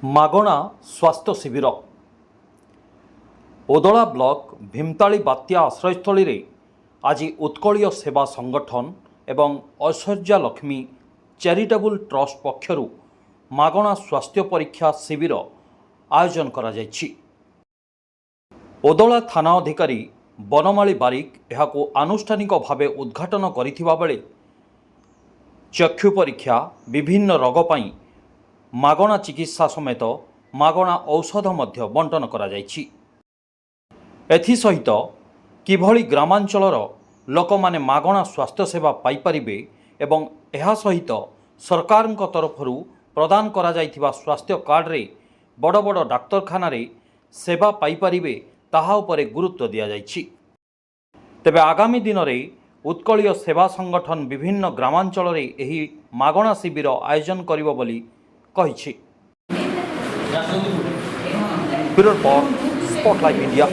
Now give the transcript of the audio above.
ମାଗଣା ସ୍ୱାସ୍ଥ୍ୟ ଶିବିର। ଓଦଳା ବ୍ଲକ ଭୀମତାଳି ବାତ୍ୟା ଆଶ୍ରୟସ୍ଥଳୀରେ ଆଜି ଉତ୍କଳୀୟ ସେବା ସଂଗଠନ ଏବଂ ଐଶ୍ୱର୍ଯ୍ୟା ଲକ୍ଷ୍ମୀ ଚ୍ୟାରିଟେବୁଲ୍ ଟ୍ରଷ୍ଟ ପକ୍ଷରୁ ମାଗଣା ସ୍ୱାସ୍ଥ୍ୟ ପରୀକ୍ଷା ଶିବିର ଆୟୋଜନ କରାଯାଇଛି। ଓଦଳା ଥାନା ଅଧିକାରୀ ବନମାଳୀ ବାରିକ ଏହାକୁ ଆନୁଷ୍ଠାନିକ ଭାବେ ଉଦ୍ଘାଟନ କରିଥିବା ବେଳେ ଚକ୍ଷୁ ପରୀକ୍ଷା, ବିଭିନ୍ନ ରୋଗ ପାଇଁ ମାଗଣା ଚିକିତ୍ସା ସमेତ ମାଗଣା ଔଷଧ ମଧ୍ୟ ବଣ୍ଟନ କରାଯାଇଛି। ଏଥିସହିତ କିଭଳି ଗ୍ରାମାଞ୍ଚଳର ଲୋକମାନେ ମାଗଣା ସ୍ୱାସ୍ଥ୍ୟ ସେବା ପାଇପାରିବେ ଏବଂ ଏହା ସହିତ ସରକାରଙ୍କ ତରଫରୁ ପ୍ରଦାନ କରାଯାଇଥିବା ସ୍ୱାସ୍ଥ୍ୟ କାର୍ଡ଼ରେ ବଡ଼ ବଡ଼ ଡାକ୍ତରଖାନାରେ ସେବା ପାଇପାରିବେ ତାହା ଉପରେ ଗୁରୁତ୍ୱ ଦିଆଯାଇଛି। ତେବେ ଆଗାମୀ ଦିନରେ ଉତ୍କଳୀୟ ସେବା ସଂଗଠନ ବିଭିନ୍ନ ଗ୍ରାମାଞ୍ଚଳରେ ଏହି ମାଗଣା ଶିବିର ଆୟୋଜନ କରିବ ବୋଲି କହିଛି। Bureau report, spotlight India.